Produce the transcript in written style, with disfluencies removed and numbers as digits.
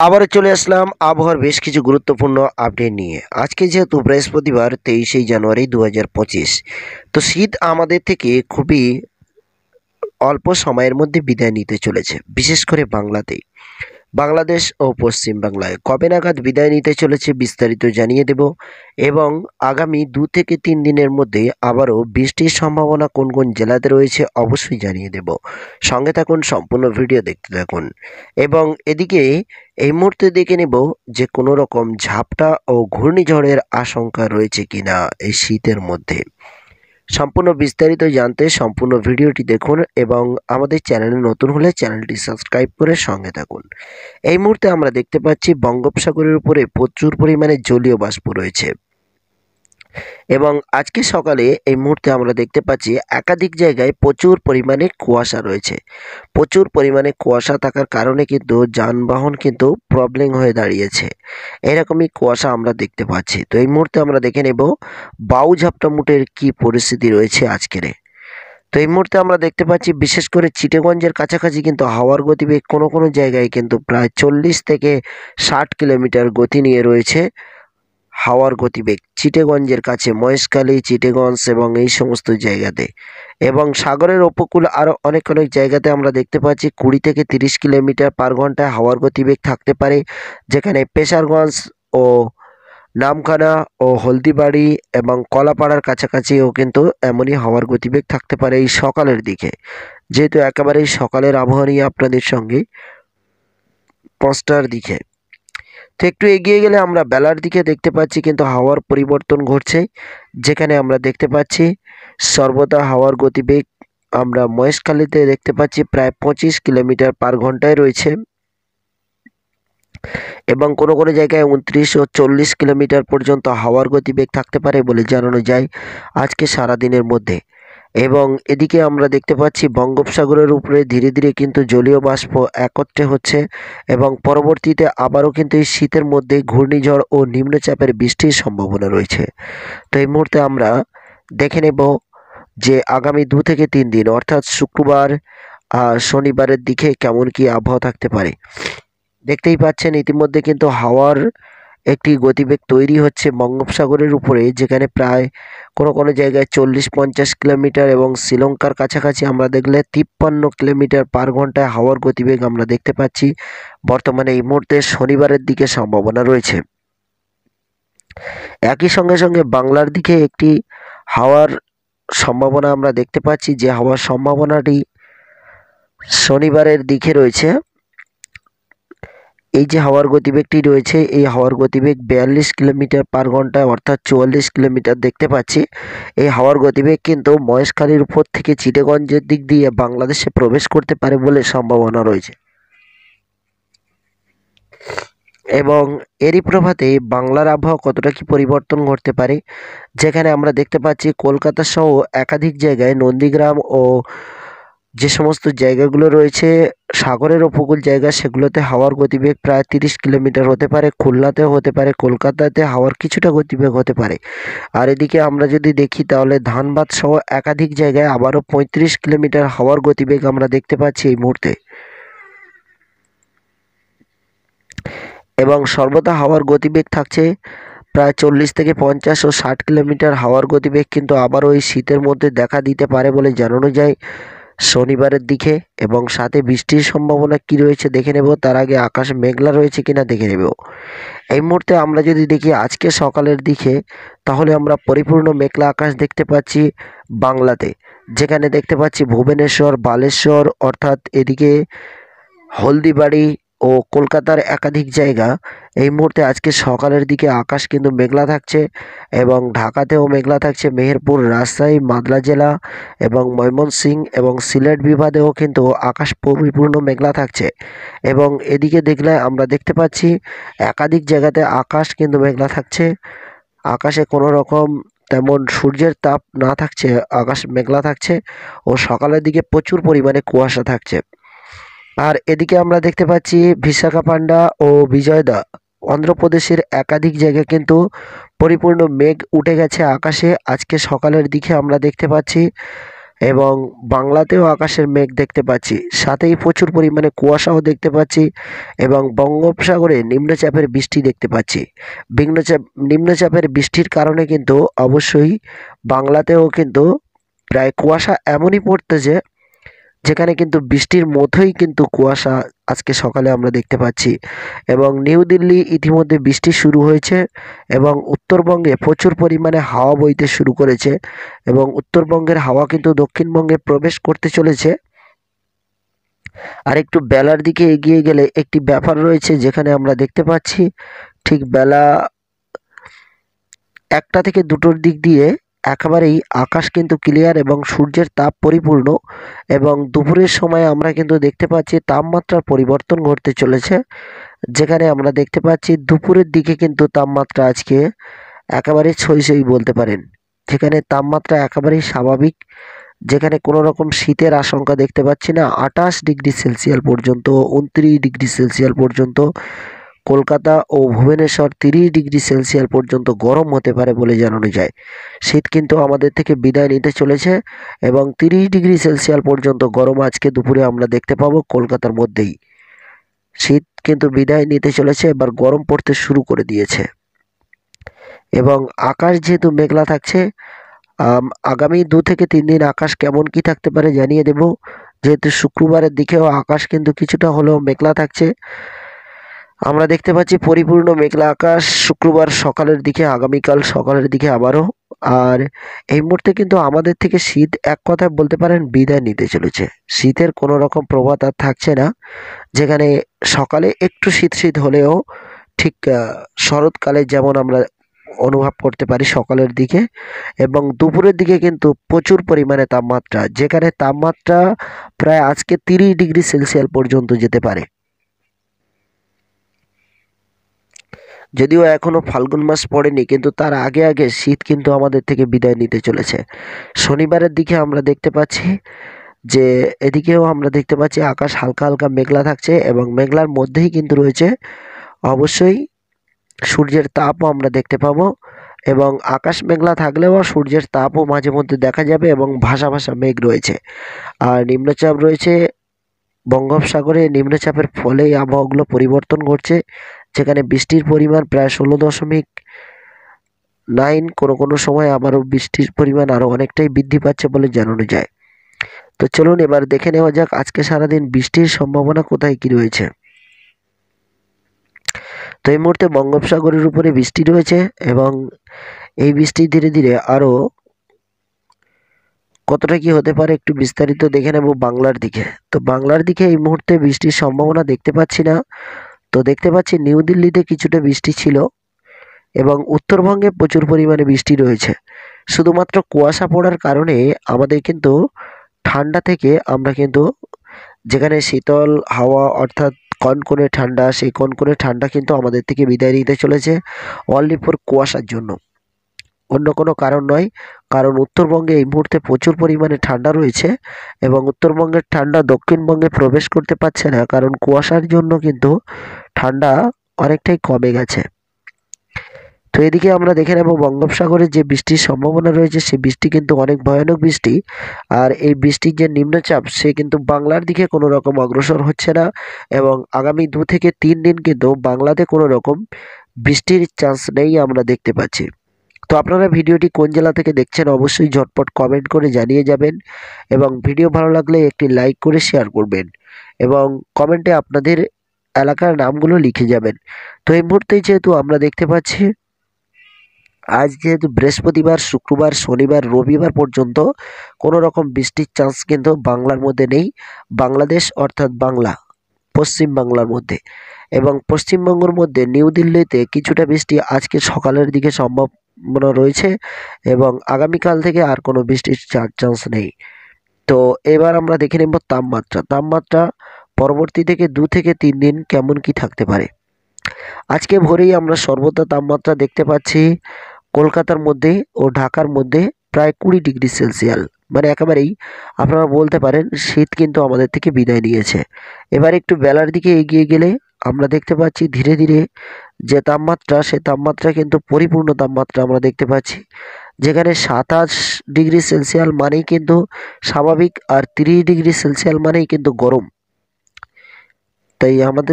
আবারও চলে আসলাম আবহাওয়ার বেশ কিছু গুরুত্বপূর্ণ আপডেট নিয়ে। আজকে যেহেতু বৃহস্পতিবার 23শে জানুয়ারি 2025, তো শীত আমাদের থেকে খুবই অল্প সময়ের মধ্যে বিদায় নিতে চলেছে, বিশেষ করে বাংলাদেশ ও পশ্চিম বাংলায় কবে নাগাদ বিদায় নিতে চলেছে বিস্তারিত জানিয়ে দেব। এবং আগামী 2 থেকে 3 দিনের মধ্যে আবারও বৃষ্টির সম্ভাবনা কোন কোন জেলাতে রয়েছে অবশ্যই জানিয়ে দেব। সঙ্গে থাকুন, সম্পূর্ণ ভিডিও দেখতে থাকুন। এবং এদিকে এই মুহূর্তে দেখে নেব যে কোনো রকম ঝাপটা ও ঘূর্ণিঝড়ের আশঙ্কা রয়েছে কিনা এই শীতের মধ্যে। সম্পূর্ণ বিস্তারিত জানতে সম্পূর্ণ ভিডিওটি দেখুন এবং আমাদের চ্যানেলে নতুন হলে চ্যানেলটি সাবস্ক্রাইব করে সঙ্গে থাকুন। এই মুহূর্তে আমরা দেখতে পাচ্ছি বঙ্গোপসাগরের উপরে প্রচুর পরিমাণে জলীয় বাষ্প রয়েছে এবং আজকে সকালে এই মুহূর্তে আমরা দেখতে পাচ্ছি একাধিক জায়গায় প্রচুর পরিমাণে কুয়াশা রয়েছে। প্রচুর পরিমাণে কুয়াশা থাকার কারণে কিন্তু যানবাহন কিন্তু প্রবলেম হয়ে দাঁড়িয়েছে। এরকমই কুয়াশা আমরা দেখতে পাচ্ছি। তো এই মুহূর্তে আমরা দেখে নেব বাউঝাপটা মুটের কি পরিস্থিতি রয়েছে আজকের। তো এই মুহূর্তে আমরা দেখতে পাচ্ছি বিশেষ করে চিটাগঞ্জের কাছাকাছি কিন্তু হাওয়ার গতিবেগ কোনো কোনো জায়গায় কিন্তু প্রায় 40 থেকে 60 কিলোমিটার গতি নিয়ে রয়েছে। হাওয়ার গতিবেগ চিটাগঞ্জের কাছে মহেশখালী, চিটাগঞ্জ এবং এই সমস্ত জায়গাতে, এবং সাগরের উপকূল আরও অনেক অনেক জায়গাতে আমরা দেখতে পাচ্ছি 20 থেকে 30 কিলোমিটার পার ঘন্টায় হাওয়ার গতিবেগ থাকতে পারে, যেখানে পেশারগঞ্জ ও নামখানা ও হলদিবাড়ি এবং কলাপাড়ার কাছাকাছিও কিন্তু এমনই হাওয়ার গতিবেগ থাকতে পারে এই সকালের দিকে। যেহেতু একেবারেই সকালের আবহাওয়া নিয়ে আপনাদের সঙ্গে 5টার দিকে, তো একটু এগিয়ে গেলে আমরা বেলার দিকে দেখতে পাচ্ছি কিন্তু হাওয়ার পরিবর্তন ঘটছে, যেখানে আমরা দেখতে পাচ্ছি সর্বদা হাওয়ার গতিবেগ আমরা মহেশখালীতে দেখতে পাচ্ছি প্রায় 25 কিলোমিটার পার ঘন্টায় রয়েছে এবং কোনো কোনো জায়গায় 29 ও 40 কিলোমিটার পর্যন্ত হাওয়ার গতিবেগ থাকতে পারে বলে জানানো যায় আজকে সারাদিনের মধ্যে। এবং এদিকে আমরা দেখতে পাচ্ছি বঙ্গোপসাগরের উপরে ধীরে ধীরে কিন্তু জলীয় বাষ্প একত্রে হচ্ছে এবং পরবর্তীতে আবারও কিন্তু এই শীতের মধ্যে ঘূর্ণিঝড় ও নিম্নচাপের বৃষ্টির সম্ভাবনা রয়েছে। তো এই মুহূর্তে আমরা দেখে নেব যে আগামী 2 থেকে 3 দিন অর্থাৎ শুক্রবার শনিবারের দিকে কেমন কি আবহাওয়া থাকতে পারে। দেখতেই পাচ্ছেন ইতিমধ্যে কিন্তু হাওয়ার একটি গতিবেগ তৈরি হচ্ছে বঙ্গোপসাগরের উপরে, যেখানে প্রায় কোনো কোনো জায়গায় 40-50 কিলোমিটার এবং শ্রীলঙ্কার কাছাকাছি আমরা দেখলে 53 কিলোমিটার পার ঘন্টায় হাওয়ার গতিবেগ আমরা দেখতে পাচ্ছি। বর্তমানে এই মুহূর্তে শনিবারের দিকে সম্ভাবনা রয়েছে। একই সঙ্গে সঙ্গে বাংলার দিকে একটি হাওয়ার সম্ভাবনা আমরা দেখতে পাচ্ছি, যে হাওয়ার সম্ভাবনাটি শনিবারের দিকে রয়েছে। এই যে হাওয়ার গতিবেগটি রয়েছে, এই হাওয়ার গতিবেগ 42 কিলোমিটার পার ঘন্টায় অর্থাৎ 44 কিলোমিটার দেখতে পাচ্ছি। এই হাওয়ার গতিবেগ কিন্তু মহেশখালীর উপর থেকে চিটাগঞ্জের দিক দিয়ে বাংলাদেশে প্রবেশ করতে পারে বলে সম্ভাবনা রয়েছে এবং এরই প্রভাতে বাংলার আবহাওয়া কতটা কি পরিবর্তন ঘটতে পারে, যেখানে আমরা দেখতে পাচ্ছি কলকাতা সহ একাধিক জায়গায় নন্দীগ্রাম ও যে সমস্ত জায়গাগুলো রয়েছে সাগরের উপকূল জায়গা, সেগুলোতে হাওয়ার গতিবেগ প্রায় 30 কিলোমিটার হতে পারে। খুলনাতেও হতে পারে, কলকাতাতে হাওয়ার কিছুটা গতিবেগ হতে পারে। আর এদিকে আমরা যদি দেখি তাহলে ধানবাদ সহ একাধিক জায়গায় আবারও 35 কিলোমিটার হাওয়ার গতিবেগ আমরা দেখতে পাচ্ছি এই মুহূর্তে। এবং সর্বদা হাওয়ার গতিবেগ থাকছে প্রায় 40 থেকে 50 ও 60 কিলোমিটার হাওয়ার গতিবেগ কিন্তু আবারও এই শীতের মধ্যে দেখা দিতে পারে বলে জানানো যায় শনিবারের দিকে। এবং সাথে বৃষ্টির সম্ভাবনা কি রয়েছে দেখে নেব, তার আগে আকাশ মেঘলা রয়েছে কিনা দেখে নেব। এই মুহূর্তে আমরা যদি দেখি আজকে সকালের দিকে, তাহলে আমরা পরিপূর্ণ মেঘলা আকাশ দেখতে পাচ্ছি বাংলাতে, যেখানে দেখতে পাচ্ছি ভুবনেশ্বর, বালেশ্বর অর্থাৎ এদিকে হলদিবাড়ি ও কলকাতার একাধিক জায়গা এই মুহূর্তে আজকে সকালের দিকে আকাশ কিন্তু মেঘলা থাকছে এবং ঢাকাতেও মেঘলা থাকছে। মেহেরপুর, রাজশাহী, মালদা জেলা এবং ময়মনসিংহ এবং সিলেট বিভাগেও কিন্তু আকাশ পরিপূর্ণ মেঘলা থাকছে। এবং এদিকে দেখলে আমরা দেখতে পাচ্ছি একাধিক জায়গাতে আকাশ কিন্তু মেঘলা থাকছে, আকাশে কোনো রকম তেমন সূর্যের তাপ না থাকছে, আকাশ মেঘলা থাকছে ও সকালের দিকে প্রচুর পরিমাণে কুয়াশা থাকছে। আর এদিকে আমরা দেখতে পাচ্ছি বিশাখাপান্ডা ও বিজয়দা অন্ধ্রপ্রদেশের একাধিক জায়গায় কিন্তু পরিপূর্ণ মেঘ উঠে গেছে আকাশে। আজকে সকালের দিকে আমরা দেখতে পাচ্ছি এবং বাংলাতেও আকাশের মেঘ দেখতে পাচ্ছি, সাথেই প্রচুর পরিমাণে কুয়াশাও দেখতে পাচ্ছি এবং বঙ্গোপসাগরে নিম্নচাপের বৃষ্টি দেখতে পাচ্ছি। নিম্নচাপ নিম্নচাপের বৃষ্টির কারণে কিন্তু অবশ্যই বাংলাতেও কিন্তু প্রায় কুয়াশা এমনই পড়তেছে, যেখানে কিন্তু বৃষ্টির মতোই কিন্তু কুয়াশা আজকে সকালে আমরা দেখতে পাচ্ছি। এবং নিউ দিল্লি ইতিমধ্যে বৃষ্টি শুরু হয়েছে এবং উত্তরবঙ্গে প্রচুর পরিমাণে হাওয়া বইতে শুরু করেছে এবং উত্তরবঙ্গের হাওয়া কিন্তু দক্ষিণবঙ্গে প্রবেশ করতে চলেছে। আর একটু বেলার দিকে এগিয়ে গেলে একটি ব্যাপার রয়েছে, যেখানে আমরা দেখতে পাচ্ছি ঠিক বেলা 1টা থেকে 2টোর দিক দিয়ে একেবারেই আকাশ কিন্তু ক্লিয়ার এবং সূর্যের তাপ পরিপূর্ণ। এবং দুপুরের সময় আমরা কিন্তু দেখতে পাচ্ছি তাপমাত্রার পরিবর্তন ঘটতে চলেছে, যেখানে আমরা দেখতে পাচ্ছি দুপুরের দিকে কিন্তু তাপমাত্রা আজকে একেবারে ছই ছই বলতে পারেন, যেখানে তাপমাত্রা একেবারেই স্বাভাবিক, যেখানে কোনো রকম শীতের আশঙ্কা দেখতে পাচ্ছি না। 28 ডিগ্রি সেলসিয়াস পর্যন্ত, 29 ডিগ্রি সেলসিয়াস পর্যন্ত কলকাতা ও ভুবনেশ্বর, 30 ডিগ্রি সেলসিয়াস পর্যন্ত গরম হতে পারে বলে জানানো যায়। শীত কিন্তু আমাদের থেকে বিদায় নিতে চলেছে এবং 30 ডিগ্রি সেলসিয়াস পর্যন্ত গরম আজকে দুপুরে আমরা দেখতে পাবো কলকাতার মধ্যেই। শীত কিন্তু বিদায় নিতে চলেছে, এবার গরম পড়তে শুরু করে দিয়েছে এবং আকাশ যেহেতু মেঘলা থাকছে, আগামী 2 থেকে 3 দিন আকাশ কেমন কি থাকতে পারে জানিয়ে দেব। যেহেতু শুক্রবারের দিকেও আকাশ কিন্তু কিছুটা হলেও মেঘলা থাকছে, আমরা দেখতে পাচ্ছি পরিপূর্ণ মেঘলা আকাশ শুক্রবার সকালের দিকে, আগামীকাল সকালের দিকে আবারও। আর এই মুহূর্তে কিন্তু আমাদের থেকে শীত এক কথায় বলতে পারেন বিদায় নিতে চলেছে। শীতের কোনো রকম প্রভাব আর থাকছে না, যেখানে সকালে একটু শীত শীত হলেও ঠিক শরৎকালে যেমন আমরা অনুভব করতে পারি সকালের দিকে, এবং দুপুরের দিকে কিন্তু প্রচুর পরিমাণে তাপমাত্রা, যেখানে তাপমাত্রা প্রায় আজকে 30 ডিগ্রি সেলসিয়াস পর্যন্ত যেতে পারে। যদিও এখনো ফাল্গুন মাস পড়েনি, কিন্তু তার আগে আগে শীত কিন্তু আমাদের থেকে বিদায় নিতে চলেছে। শনিবারের দিকে আমরা দেখতে পাচ্ছি যে এদিকেও আমরা দেখতে পাচ্ছি আকাশ হালকা হালকা মেঘলা থাকছে এবং মেঘলার মধ্যেই কিন্তু রয়েছে অবশ্যই সূর্যের তাপও আমরা দেখতে পাবো। এবং আকাশ মেঘলা থাকলেও সূর্যের তাপও মাঝে মধ্যে দেখা যাবে এবং ভাসা ভাসা মেঘ রয়েছে। আর নিম্নচাপ রয়েছে বঙ্গোপসাগরে, নিম্নচাপের ফলে এই আবহাওয়াগুলো পরিবর্তন ঘটছে, যেখানে বৃষ্টির পরিমাণ প্রায় 16.9, কোনো কোনো সময় আবারও বৃষ্টির পরিমাণ আরও অনেকটাই বৃদ্ধি পাচ্ছে বলে জানানো যায়। তো চলুন এবার দেখে নেওয়া যাক আজকে সারাদিন বৃষ্টির সম্ভাবনা কোথায় কি রয়েছে। তো এই মুহূর্তে বঙ্গোপসাগরের উপরে বৃষ্টি রয়েছে এবং এই বৃষ্টি ধীরে ধীরে আরও কতটা কি হতে পারে একটু বিস্তারিত দেখে নেব বাংলার দিকে। তো বাংলার দিকে এই মুহূর্তে বৃষ্টির সম্ভাবনা দেখতে পাচ্ছি না। তো দেখতে পাচ্ছি নিউ দিল্লিতে কিছুটা বৃষ্টি ছিল এবং উত্তরবঙ্গে প্রচুর পরিমাণে বৃষ্টি রয়েছে। শুধুমাত্র কুয়াশা পড়ার কারণে আমাদের কিন্তু ঠান্ডা থেকে আমরা কিন্তু, যেখানে শীতল হাওয়া অর্থাৎ কনকনে ঠান্ডা, সেই কনকনে ঠান্ডা কিন্তু আমাদের থেকে বিদায় নিতে চলেছে অনলি ফর কুয়াশার জন্য, অন্য কোনো কারণ নয়। কারণ উত্তরবঙ্গে এই মুহূর্তে প্রচুর পরিমাণে ঠান্ডা রয়েছে এবং উত্তরবঙ্গের ঠান্ডা দক্ষিণবঙ্গে প্রবেশ করতে পারছে না, কারণ কুয়াশার জন্য কিন্তু ঠান্ডা অনেকটাই কমে গেছে। তো এদিকে আমরা দেখে নেব বঙ্গোপসাগরে যে বৃষ্টির সম্ভাবনা রয়েছে, সেই বৃষ্টি কিন্তু অনেক ভয়ানক বৃষ্টি। আর এই বৃষ্টির যে নিম্নচাপ, সে কিন্তু বাংলার দিকে কোনো রকম অগ্রসর হচ্ছে না এবং আগামী 2 থেকে 3 দিন কিন্তু বাংলাতে কোনো রকম বৃষ্টির চান্স নেই আমরা দেখতে পাচ্ছি। তো আপনারা ভিডিওটি কোন জেলা থেকে দেখছেন অবশ্যই ঝটপট কমেন্ট করে জানিয়ে যাবেন এবং ভিডিও ভালো লাগলে একটি লাইক করে শেয়ার করবেন এবং কমেন্টে আপনাদের এলাকার নামগুলো লিখে যাবেন। তো এই মুহূর্তে যেহেতু আমরা দেখতে পাচ্ছি আজ যেহেতু বৃহস্পতিবার, শুক্রবার, শনিবার, রবিবার পর্যন্ত কোনো রকম বৃষ্টির চান্স কিন্তু বাংলার মধ্যে নেই। বাংলাদেশ অর্থাৎ বাংলা, পশ্চিম বাংলার মধ্যে এবং পশ্চিমবঙ্গের মধ্যে নিউ দিল্লিতে কিছুটা বৃষ্টি আজকে সকালের দিকে সম্ভাবনা রয়েছে এবং আগামীকাল থেকে আর কোনো বৃষ্টির চান্স নেই। তো এবার আমরা দেখে নেব তাপমাত্রা পরবর্তী থেকে 2 থেকে 3 দিন কেমন কি থাকতে পারে। আজকে ভোরেই আমরা সর্বোচ্চ তাপমাত্রা দেখতে পাচ্ছি কলকাতার মধ্যে ও ঢাকার মধ্যে প্রায় 20 ডিগ্রি সেলসিয়াস, মানে একেবারেই আপনারা বলতে পারেন শীত কিন্তু আমাদের থেকে বিদায় নিয়েছে। এবার একটু বেলার দিকে এগিয়ে গেলে আমরা দেখতে পাচ্ছি ধীরে ধীরে যে তাপমাত্রা, সে তাপমাত্রা কিন্তু পরিপূর্ণ তাপমাত্রা আমরা দেখতে পাচ্ছি, যেখানে 27 ডিগ্রি সেলসিয়াস মানেই কিন্তু স্বাভাবিক, আর 30 ডিগ্রি সেলসিয়াস মানেই কিন্তু গরম। তাই আমাদের